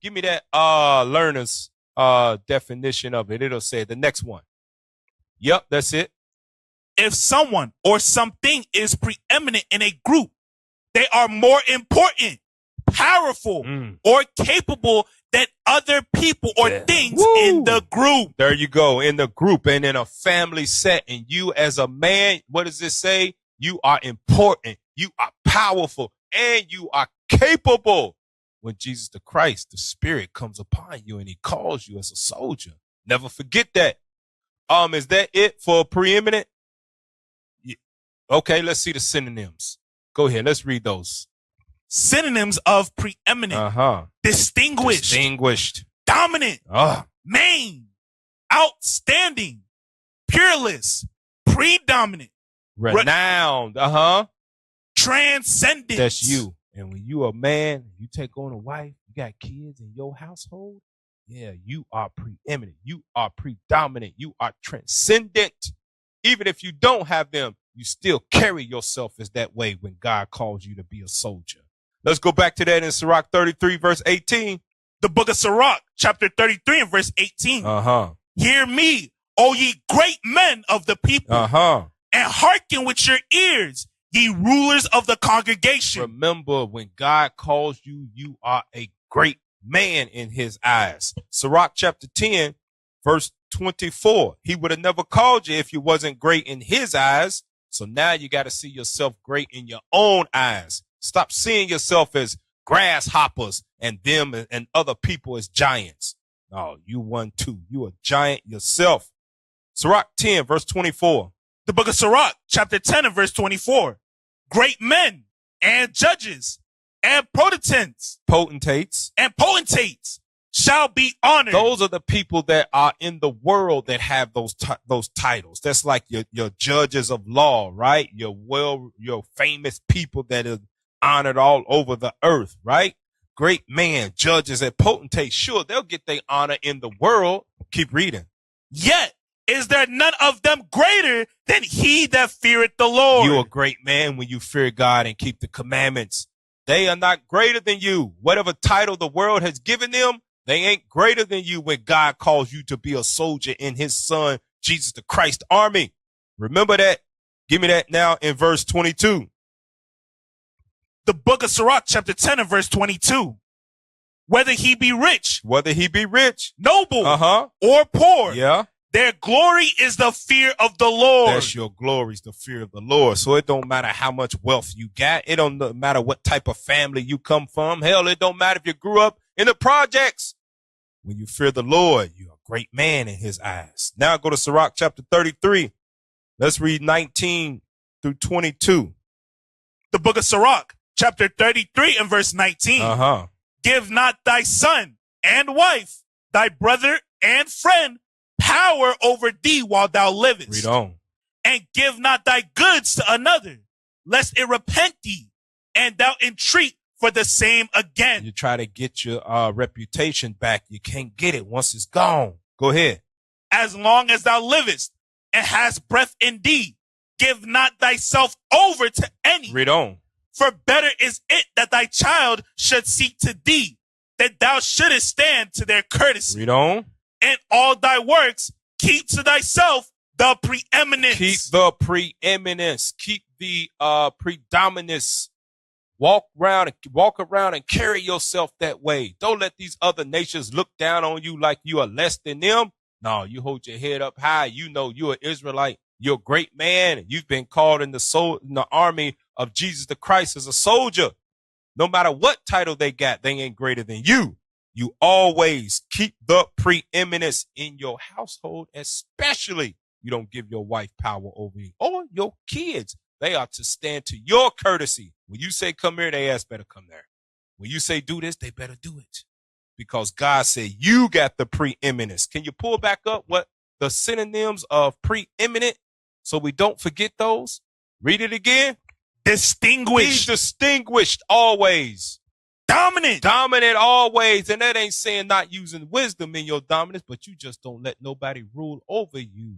Give me that learner's definition of it. It'll say the next one. Yep, that's it. If someone or something is preeminent in a group, they are more important, powerful, or capable than other people or things in the group. There you go, in the group and in a family set. And you as a man, what does it say? You are important, you are powerful, and you are capable. When Jesus the Christ, the Spirit, comes upon you and he calls you as a soldier. Never forget that. Is that it for preeminent? Yeah. Okay, let's see the synonyms. Go ahead, let's read those. Synonyms of preeminent. Distinguished. Dominant. Main. Outstanding. Peerless. Predominant. Renowned. Transcendent. That's you. And when you a man, you take on a wife, you got kids in your household, yeah, you are preeminent. You are predominant. You are transcendent. Even if you don't have them, you still carry yourself as that way when God calls you to be a soldier. Let's go back to that in Sirach 33, verse 18. The book of Sirach, chapter 33 and verse 18. Hear me, O ye great men of the people, and hearken with your ears, ye rulers of the congregation. Remember, when God calls you, you are a great man in his eyes. Sirach chapter 10, verse 24. He would have never called you if you wasn't great in his eyes. So now you got to see yourself great in your own eyes. Stop seeing yourself as grasshoppers and them and other people as giants. No, you one too. You a giant yourself. Sirach 10, verse 24. The book of Sirach, chapter 10 and verse 24. Great men and judges and potentates shall be honored. Those are the people that are in the world that have those titles. That's like your judges of law, right? Your famous people that are honored all over the earth, right? Great men, judges, and potentates. Sure, they'll get their honor in the world. Keep reading. Yet is there none of them greater than he that feareth the Lord? You a great man when you fear God and keep the commandments. They are not greater than you. Whatever title the world has given them, they ain't greater than you when God calls you to be a soldier in his son, Jesus the Christ army. Remember that. Give me that now in verse 22. The book of Sirach, chapter 10 and verse 22. Whether he be rich, noble, or poor, their glory is the fear of the Lord. That's your glory, is the fear of the Lord. So it don't matter how much wealth you got. It don't matter what type of family you come from. Hell, it don't matter if you grew up in the projects. When you fear the Lord, you're a great man in his eyes. Now go to Sirach chapter 33. Let's read 19 through 22. The book of Sirach, chapter 33 and verse 19. Give not thy son and wife, thy brother and friend, power over thee while thou livest. Read on. And give not thy goods to another, lest it repent thee, and thou entreat for the same again. You try to get your reputation back. You can't get it once it's gone. Go ahead. As long as thou livest and hast breath in thee, give not thyself over to any. Read on. For better is it that thy child should seek to thee, that thou shouldest stand to their courtesy. Read on. And all thy works, keep to thyself the preeminence. Keep the preeminence. Keep the predominance. Walk around and carry yourself that way. Don't let these other nations look down on you like you are less than them. No, you hold your head up high. You know you're an Israelite. You're a great man. You've been called in the army of Jesus the Christ as a soldier. No matter what title they got, they ain't greater than you. You always keep the preeminence in your household, especially you don't give your wife power over you or your kids. They are to stand to your courtesy. When you say come here, they ass better come there. When you say do this, they better do it. Because God said you got the preeminence. Can you pull back up what the synonyms of preeminent so we don't forget those? Read it again. Distinguished. Be distinguished always. Dominant. Dominant always. And that ain't saying not using wisdom in your dominance, but you just don't let nobody rule over you.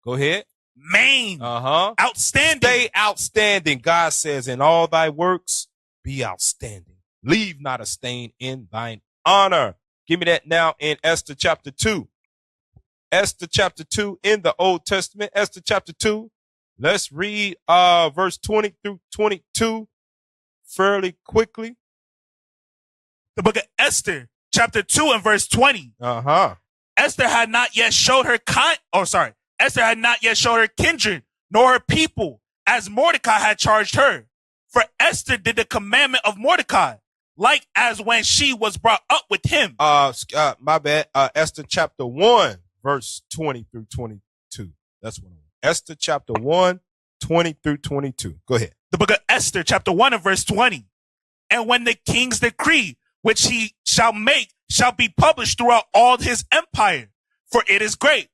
Go ahead. Main. Outstanding. Stay outstanding. God says in all thy works, be outstanding. Leave not a stain in thine honor. Give me that now in Esther chapter 2. Esther chapter 2 in the Old Testament. Esther chapter 2. Let's read verse 20 through 22 fairly quickly. The book of Esther, chapter 2 and verse 20. Esther had not yet showed her Esther had not yet showed her kindred, nor her people, as Mordecai had charged her. For Esther did the commandment of Mordecai, like as when she was brought up with him. My bad. Esther chapter 1, verse 20 through 22. That's what I want. Esther chapter 1, 20 through 22. Go ahead. The book of Esther, chapter 1 and verse 20. And when the king's decree, which he shall make, shall be published throughout all his empire, for it is great.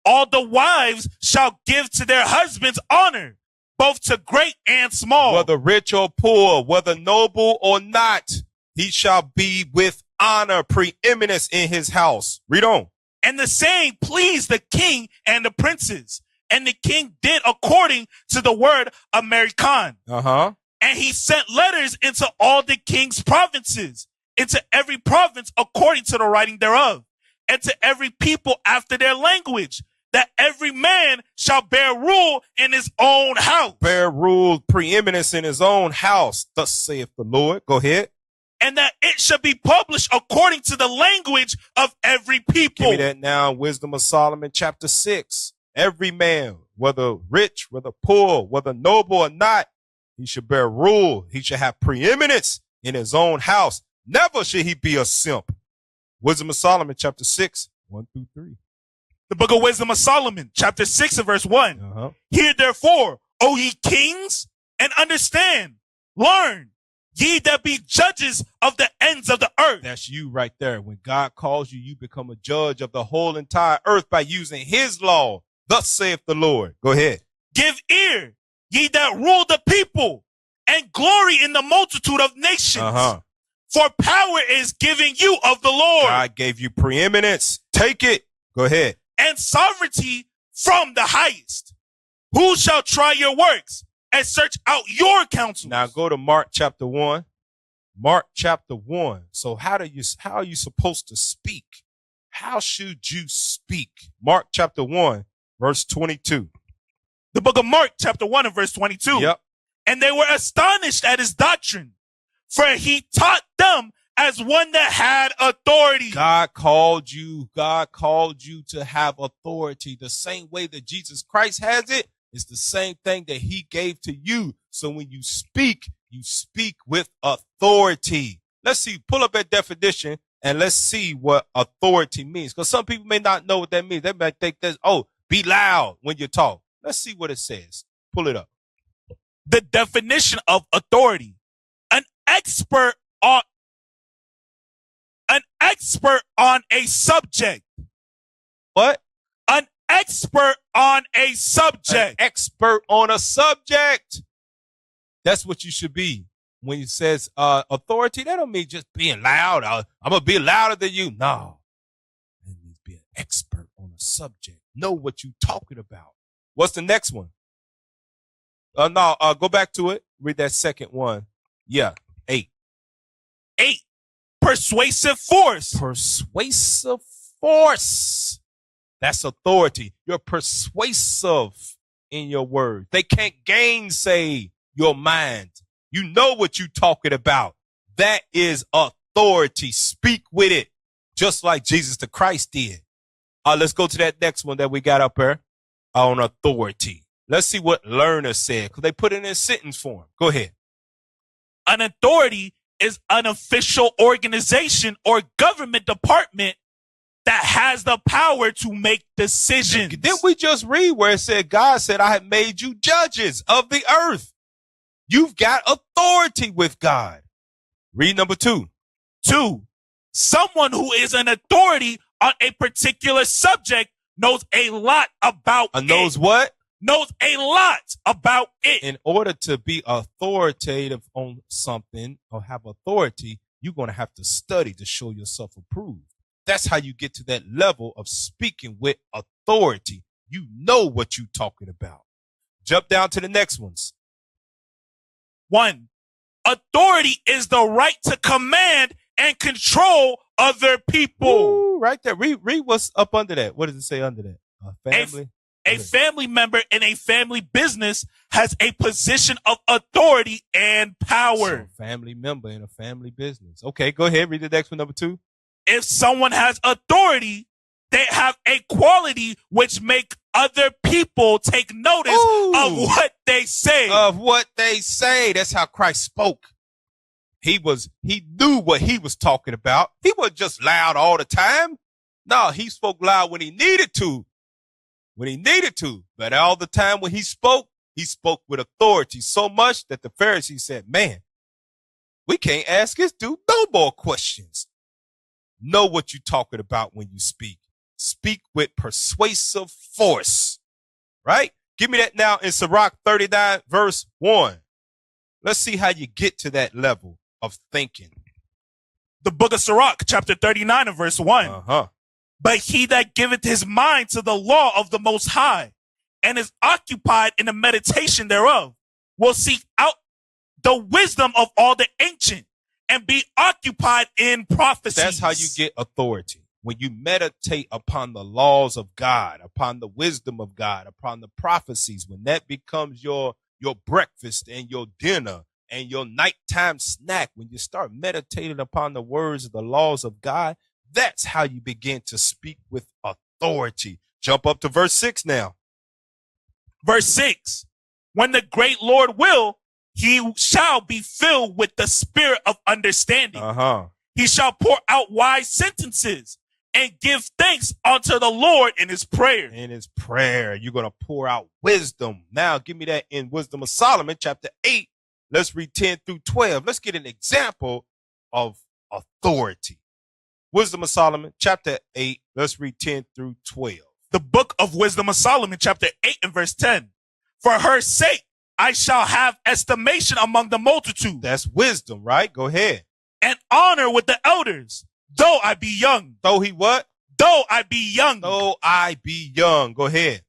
All the wives shall give to their husbands honor, both to great and small. Whether rich or poor, whether noble or not, he shall be with honor, preeminence in his house. Read on. And the saying pleased the king and the princes. And the king did according to the word of American. And he sent letters into all the king's provinces, into every province according to the writing thereof, and to every people after their language, that every man shall bear rule in his own house. Bear rule, preeminence in his own house. Thus saith the Lord. Go ahead. And that it shall be published according to the language of every people. Give me that now. Wisdom of Solomon, chapter 6. Every man, whether rich, whether poor, whether noble or not, he should bear rule. He should have preeminence in his own house. Never should he be a simp. Wisdom of Solomon, chapter 6, 1 through 3. The book of Wisdom of Solomon, chapter 6 and verse 1. Hear therefore, O ye kings, and understand, learn, ye that be judges of the ends of the earth. That's you right there. When God calls you, you become a judge of the whole entire earth by using his law. Thus saith the Lord. Go ahead. Give ear, ye that rule the people, and glory in the multitude of nations. For power is given you of the Lord. God gave you preeminence. Take it. Go ahead. And sovereignty from the highest. Who shall try your works and search out your counsels? Now go to Mark chapter 1. Mark chapter 1. So how are you supposed to speak? How should you speak? Mark chapter 1, verse 22. The book of Mark chapter 1 and verse 22. Yep. And they were astonished at his doctrine, for he taught them as one that had authority. God called you to have authority. The same way that Jesus Christ has it, it's the same thing that he gave to you. So when you speak with authority. Let's see, pull up that definition and let's see what authority means. Because some people may not know what that means. They might think that, be loud when you talk. Let's see what it says. Pull it up. The definition of authority. An expert on a subject. What? An expert on a subject. An expert on a subject. That's what you should be. When it says authority, that don't mean just being loud. I'm going to be louder than you. No. It means be an expert on a subject. Know what you're talking about. What's the next one? Go back to it. Read that second one. Yeah, 8. 8. Persuasive force. Persuasive force. That's authority. You're persuasive in your word. They can't gainsay your mind. You know what you're talking about. That is authority. Speak with it, just like Jesus the Christ did. Let's go to that next one that we got up there on authority. Let's see what Learner said, because they put it in sentence form. Go ahead. An authority is an official organization or government department that has the power to make decisions. Didn't we just read where it said, God said, I have made you judges of the earth. You've got authority with God. Read number 2. 2. Someone who is an authority on a particular subject knows a lot about it. Knows what? Knows a lot about it. In order to be authoritative on something or have authority, you're going to have to study to show yourself approved. That's how you get to that level of speaking with authority. You know what you're talking about. Jump down to the next ones. 1. Authority is the right to command and control other people. Ooh, right there. Read what's up under that. What does it say under that? Family. A family member in a family business has a position of authority and power. So family member in a family business. Okay, go ahead. Read the next one, number 2. If someone has authority, they have a quality which make other people take notice of what they say. Of what they say. That's how Christ spoke. He knew what he was talking about. He wasn't just loud all the time. No, he spoke loud when he needed to. But all the time when he spoke with authority so much that the Pharisees said, man, we can't ask this dude no more questions. Know what you're talking about when you speak. Speak with persuasive force, right? Give me that now in Sirach 39, verse 1. Let's see how you get to that level of thinking. The book of Sirach, chapter 39 and verse 1. Uh-huh. But he that giveth his mind to the law of the Most High and is occupied in the meditation thereof will seek out the wisdom of all the ancient and be occupied in prophecies. That's how you get authority. When you meditate upon the laws of God, upon the wisdom of God, upon the prophecies, when that becomes your breakfast and your dinner and your nighttime snack, when you start meditating upon the words of the laws of God, that's how you begin to speak with authority. Jump up to verse 6 now. Verse 6. When the great Lord will, he shall be filled with the spirit of understanding. He shall pour out wise sentences and give thanks unto the Lord in his prayer. In his prayer, you're going to pour out wisdom. Now, give me that in Wisdom of Solomon, chapter 8. Let's read 10 through 12. Let's get an example of authority. Wisdom of Solomon, chapter 8. Let's read 10 through 12. The book of Wisdom of Solomon, chapter 8 and verse 10. For her sake, I shall have estimation among the multitude. That's wisdom, right? Go ahead. And honor with the elders, though I be young. Though he what? Though I be young. Though I be young. Go ahead.